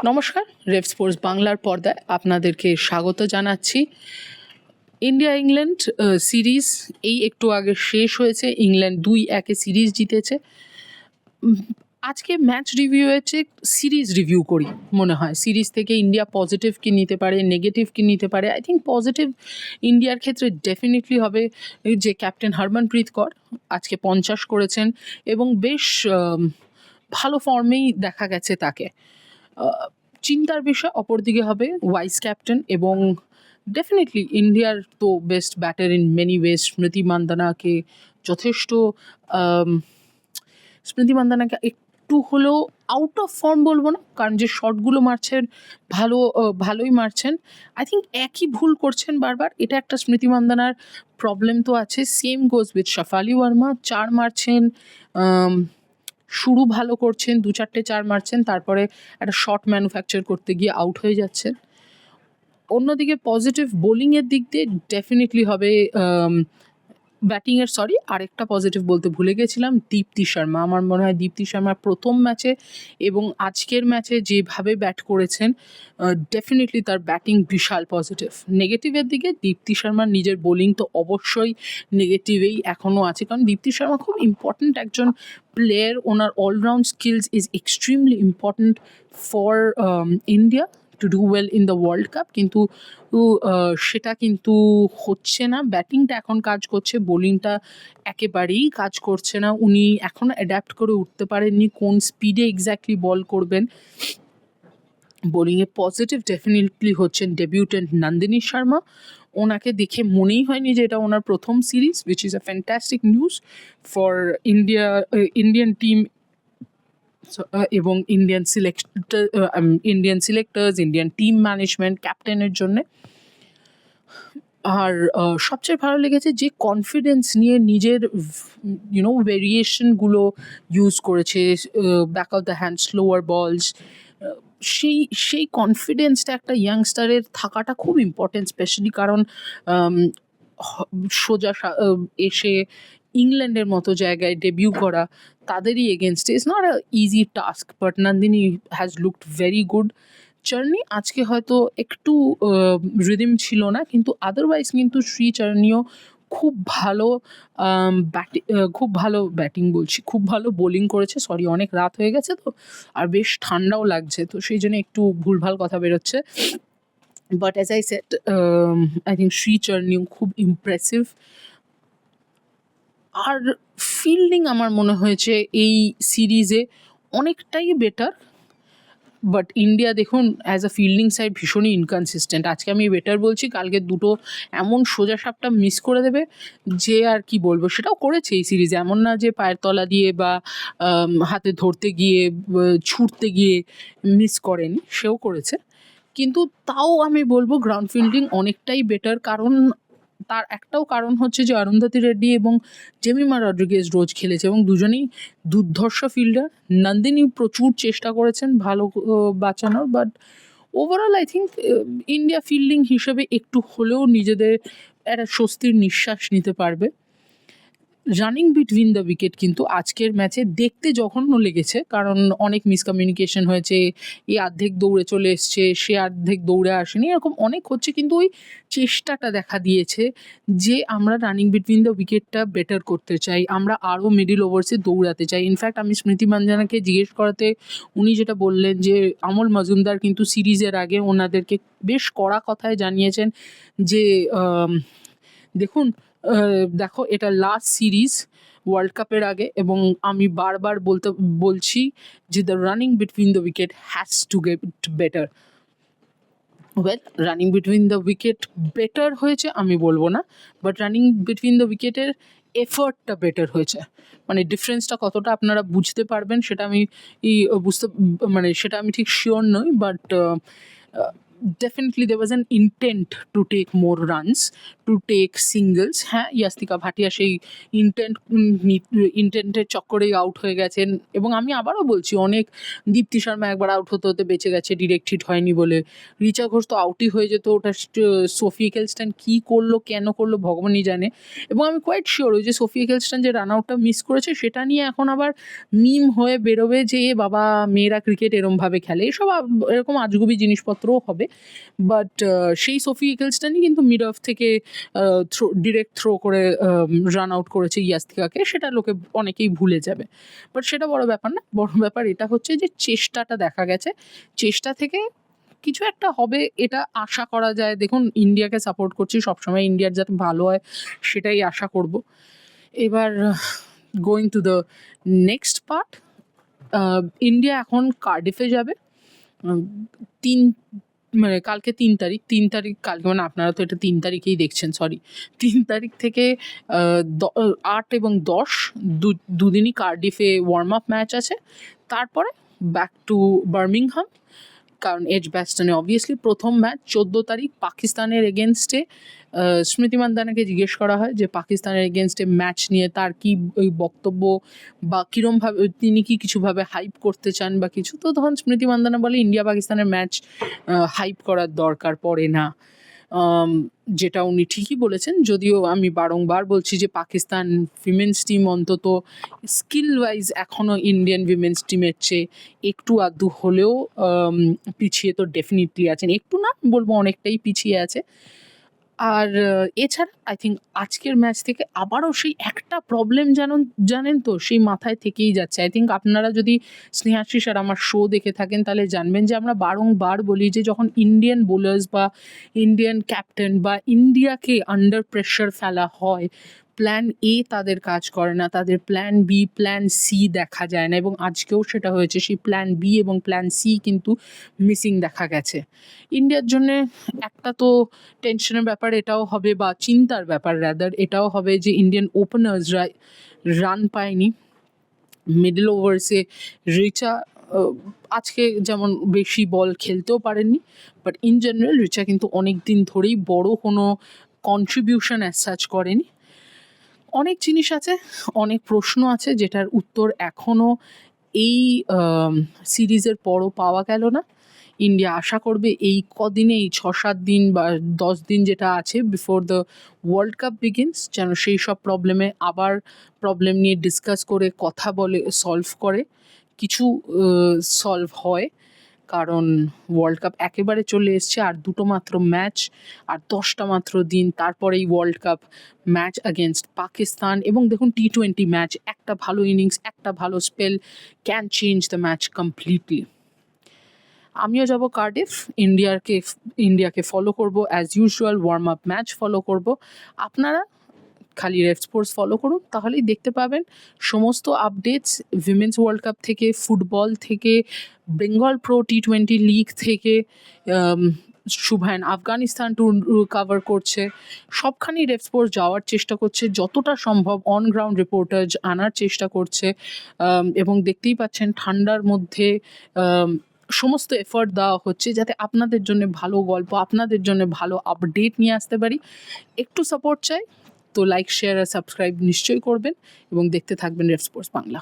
নমস্কার, রেভ স্পোর্টস বাংলার পর্দায় আপনাদেরকে স্বাগত জানাচ্ছি। ইন্ডিয়া ইংল্যান্ড সিরিজ এই একটু আগে শেষ হয়েছে। ইংল্যান্ড 2-1 সিরিজ জিতেছে। আজকে ম্যাচ রিভিউ হচ্ছে, সিরিজ রিভিউ করি মনে হয়। সিরিজ থেকে ইন্ডিয়া পজিটিভ কি নিতে পারে, নেগেটিভ কি নিতে পারে। আই থিঙ্ক পজিটিভ ইন্ডিয়ার ক্ষেত্রে ডেফিনেটলি হবে যে ক্যাপ্টেন হরমনপ্রীত কৌর আজকে 50 করেছেন এবং বেশ ভালো ফর্মেই দেখা গেছে তাকে। চিন্তার বিষয় অপরদিকে হবে ভাইস ক্যাপ্টেন এবং ডেফিনেটলি ইন্ডিয়ার তো best batter in many ways স্মৃতি মান্দানাকে যথেষ্ট স্মৃতি মান্দানাকে একটু হলেও আউট অফ ফর্ম বলবো না, কারণ যে শটগুলো মারছেন ভালোই মারছেন। আই থিঙ্ক একই ভুল করছেন বারবার, এটা একটা স্মৃতি মান্দানার প্রবলেম তো আছে। সেম গোজ উইথ শাফালি ওয়ার্মা, 4 মারছেন, শুরু ভালো করছেন, 2-4টে 4 মারছেন, তারপরে একটা শট ম্যানুফ্যাকচার করতে গিয়ে আউট হয়ে যাচ্ছেন। অন্যদিকে পজিটিভ বোলিংয়ের দিক দিয়ে ডেফিনেটলি হবে ব্যাটিংয়ের আরেকটা পজিটিভ বলতে ভুলে গেছিলাম, দীপ্তি শর্মা। আমার মনে হয় দীপ্তি শর্মা প্রথম ম্যাচে এবং আজকের ম্যাচে যেভাবে ব্যাট করেছেন ডেফিনেটলি তার ব্যাটিং বিশাল পজিটিভ। নেগেটিভের দিকে দীপ্তি শর্মার নিজের বোলিং তো অবশ্যই নেগেটিভেই এখনও আছে, কারণ দীপ্তি শর্মা খুব ইম্পর্ট্যান্ট একজন প্লেয়ার। ওনার all round skills is extremely important for India to do well in the world cup, কিন্তু সেটা কিন্তু হচ্ছে না। ব্যাটিংটা এখন কাজ করছে, বোলিংটা একেবারেই কাজ করছে না। উনি এখনও অ্যাডাপ্ট করে উঠতে পারেননি কোন স্পিডে এক্স্যাক্টলি বল করবেন। বোলিংয়ে পজিটিভ ডেফিনেটলি হচ্ছেন ডেবিউটেন্ট নন্দিনী শর্মা। ওনাকে দেখে মনেই হয়নি যে এটা ওনার প্রথম series, which is a fantastic news for Indian team এবং Indian selectors, Indian team management, ক্যাপ্টেনের জন্যে। আর সবচেয়ে ভালো লেগেছে যে কনফিডেন্স নিয়ে নিজের ভেরিয়েশনগুলো ইউজ করেছে, back of the hand slower বলস। সেই কনফিডেন্সটা একটা ইয়াংস্টারের থাকাটা খুব ইম্পর্টেন্ট, স্পেশালি কারণ সোজা এসে ইংল্যান্ডের মতো জায়গায় ডেবিউ করা তাদেরই এগেনস্টে is not a easy task, but Nandini has looked very good. Charani আজকে হয়তো একটু রিদিম ছিল না, কিন্তু আদারওয়াইজ কিন্তু শ্রী চার্নিও খুব ভালো খুব ভালো বোলিং করেছে। অনেক রাত হয়ে গেছে তো, আর বেশ ঠান্ডাও লাগছে, তো সেই জন্য একটু ভুলভাল কথা বেরোচ্ছে। But as I said, I think Shree চার্নিও খুব ইমপ্রেসিভ। আর ফিল্ডিং আমার মনে হয়েছে এই সিরিজে অনেকটাই বেটার, বাট ইন্ডিয়া দেখুন অ্যাজ আ ফিল্ডিং সাইড ভীষণই ইনকনসিস্টেন্ট। আজকে আমি বেটার বলছি, কালকে দুটো এমন সোজা সাপটা মিস করে দেবে যে আর কি বলবো। সেটাও করেছে এই সিরিজে, এমন না যে পায়ের তলা দিয়ে বা হাতে ধরতে গিয়ে ছুটতে গিয়ে মিস করেনি, সেও করেছে। কিন্তু তাও আমি বলবো গ্রাউন্ড ফিল্ডিং অনেকটাই বেটার, কারণ তার একটাও কারণ হচ্ছে যে অরুন্ধতী রেড্ডি এবং জেমিমা রড্রিগেজ রোজ খেলেছে এবং দুজনেই দুর্ধর্ষ ফিল্ডার। নন্দিনী প্রচুর চেষ্টা করেছেন ভালো বাঁচানোর, but overall I think India fielding হিসেবে একটু হলেও নিজেদের একটা স্বস্তির নিঃশ্বাস নিতে পারবে। রানিং বিটুইন দ্য উইকেট কিন্তু আজকের ম্যাচে দেখতে জঘন্য লেগেছে, কারণ অনেক মিসকমিউনিকেশন হয়েছে। এই অর্ধেক দৌড়ে চলে এসছে, সে অর্ধেক দৌড়ে আসেনি, এরকম অনেক হচ্ছে, কিন্তু ওই চেষ্টাটা দেখা দিয়েছে যে আমরা রানিং বিটুইন দ্য উইকেটটা বেটার করতে চাই, আমরা আরও মিডিল ওভার্সে দৌড়াতে চাই। ইনফ্যাক্ট আমি স্মৃতি মান্দানাকে জিজ্ঞেস করাতে উনি যেটা বললেন যে আমল মজুমদার কিন্তু সিরিজের আগে ওনাদেরকে বেশ কড়া কথায় জানিয়েছেন যে দেখুন দেখো এটা লাস্ট সিরিজ ওয়ার্ল্ড কাপের আগে, এবং আমি বারবার বলছি যে the running between the wicket has to get better. Well, running between the wicket better হয়েছে আমি বলবো না, বাট রানিং বিটুইন দ্য উইকেটের এফার্টটা বেটার হয়েছে। মানে ডিফারেন্সটা কতটা আপনারা বুঝতে পারবেন সেটা আমি সেটা আমি ঠিক শিওর নই, but definitely there was an intent to take more runs, to take singles. হ্যাঁ, ইয়াস্তিকা ভাটিয়া সেই ইন্টেন্টের চক্করেই আউট হয়ে গেছেন, এবং আমি আবারও বলছি অনেক, দীপ্তি শর্মা একবার আউট হতে হতে বেঁচে গেছে ডিরেক্ট হিট হয়নি বলে, রিচা ঘোষ তো আউটই হয়ে যেত, ওটা সোফি একেলস্টাইন কী করলো কেন করলো ভগবানই জানে। এবং আমি কোয়াইট শিওর ওই যে সোফি একেলস্টাইন যে রান আউটটা মিস করেছে সেটা নিয়ে এখন আবার মিম হয়ে বেরোবে যে এ বাবা মেয়েরা ক্রিকেট এরমভাবে খেলে, এসব এরকম আজগুবি জিনিসপত্রও হবে। বাট সেই সোফি একেলস্টাইনই কিন্তু মিড অফ থেকে ডিরেক্ট থ্রো করে রান আউট করেছে ইয়াস্তিকাকে, সেটা লোকে অনেকেই ভুলে যাবে। বাট সেটা বড় ব্যাপার না, বড় ব্যাপার এটা হচ্ছে যে চেষ্টাটা দেখা গেছে, চেষ্টা থেকে কিছু একটা হবে এটা আশা করা যায়। দেখুন, ইন্ডিয়াকে সাপোর্ট করছি সবসময়, ইন্ডিয়ার যাতে ভালো হয় সেটাই আশা করব। এবার going to the next part, India এখন কার্ডিফে যাবে তিন, মানে কালকে 3 তারিখ কালকে, মানে আপনারা তো এটা 3 তারিখেই দেখছেন, সরি 3 তারিখ থেকে 8 এবং 10 দুদিনই কার্ডিফে ওয়ার্ম আপ ম্যাচ আছে, তারপরে ব্যাক টু বার্মিংহাম, কারণ এজবাস্টনে অবভিয়াসলি প্রথম ম্যাচ 14 তারিখ পাকিস্তানের এগেনস্টে। স্মৃতি মান্দানাকে জিজ্ঞেস করা হয় যে পাকিস্তানের এগেনস্টে ম্যাচ নিয়ে তার কি ওই বক্তব্য বা কীরমভাবে তিনি কি কিছুভাবে হাইপ করতে চান বা কিছু, তো তখন স্মৃতি মান্দানা বলে ইন্ডিয়া পাকিস্তানের ম্যাচ হাইপ করার দরকার পড়ে না, যেটা উনি ঠিকই বলেছেন। যদিও আমি বারংবার বলছি যে পাকিস্তান উইমেন্স টিম অন্তত স্কিল ওয়াইজ এখনও ইন্ডিয়ান উইমেন্স টিমের চেয়ে একটু আধটু হলেও পিছিয়ে তো ডেফিনেটলি আছেন, একটু না বলবো অনেকটাই পিছিয়ে আছে। আর এছাড়া আই থিঙ্ক আজকের ম্যাচ থেকে আবারও সেই একটা প্রবলেম জানেন তো, সেই মাথায় থেকেই যাচ্ছে। আই থিঙ্ক আপনারা যদি স্নেহাশিস আর আমার শো দেখে থাকেন তাহলে জানবেন যে আমরা বারংবার বলি যে যখন ইন্ডিয়ান বোলার্স বা ইন্ডিয়ান ক্যাপ্টেন বা ইন্ডিয়াকে আন্ডার প্রেশার ফেলা হয়, প্ল্যান এ তাদের কাজ করে না, তাদের প্ল্যান বি প্ল্যান সি দেখা যায় না, এবং আজকেও সেটা হয়েছে। সেই প্ল্যান বি এবং প্ল্যান সি কিন্তু মিসিং দেখা গেছে। ইন্ডিয়ার জন্যে একটা তো টেনশনের ব্যাপার এটাও হবে, বা চিন্তার ব্যাপার রাদার এটাও হবে যে ইন্ডিয়ান ওপেনার্সরা রান পায়নি মিডল ওভার্সে। রিচা আজকে যেমন বেশি বল খেলতেও পারেননি, বাট ইন জেনারেল রিচা কিন্তু অনেক দিন ধরেই বড় কোনো কন্ট্রিবিউশন অ্যাজ সাচ করেনি। অনেক জিনিস আছে, অনেক প্রশ্ন আছে যেটার উত্তর এখনও এই সিরিজের পরও পাওয়া গেল না। ইন্ডিয়া আশা করবে এই কদিনেই 6-7 দিন বা 10 দিন যেটা আছে before the world cup begins, যেন সেই সব প্রবলেম নিয়ে ডিসকাস করে কথা বলে সলভ করে, কিছু সলভ হয়। কারণ ওয়ার্ল্ড কাপ একেবারে চলে এসছে, আর 2টো মাত্র ম্যাচ আর 10টা মাত্র দিন, তারপরেই world cup match against Pakistan. এবং দেখুন T20 ম্যাচ, একটা ভালো ইনিংস একটা ভালো spell can change the match completely. আমিও যাব কার্ডিফ, ইন্ডিয়াকে ফলো করব as usual, warm up match follow করব। আপনারা খালি রেড স্পোর্টস ফলো করুন, তাহলেই দেখতে পাবেন সমস্ত আপডেটস উইমেন্স ওয়ার্ল্ড কাপ থেকে, ফুটবল থেকে, বেঙ্গল প্রো T20 লিগ থেকে, শুভায়ন আফগানিস্তান ট্যুর কভার করছে, সবখানেই রেড স্পোর্টস যাওয়ার চেষ্টা করছে, যতটা সম্ভব অন গ্রাউন্ড রিপোর্টার আনার চেষ্টা করছে। এবং দেখতেই পাচ্ছেন ঠান্ডার মধ্যে সমস্ত এফর্ট দেওয়া হচ্ছে যাতে আপনাদের জন্য ভালো গল্প, আপনাদের জন্য ভালো আপডেট নিয়ে আসতে পারি। একটু সাপোর্ট চাই, তো লাইক শেয়ার আর সাবস্ক্রাইব নিশ্চয়ই করবেন এবং দেখতে থাকবেন রেড স্পোর্টস বাংলা।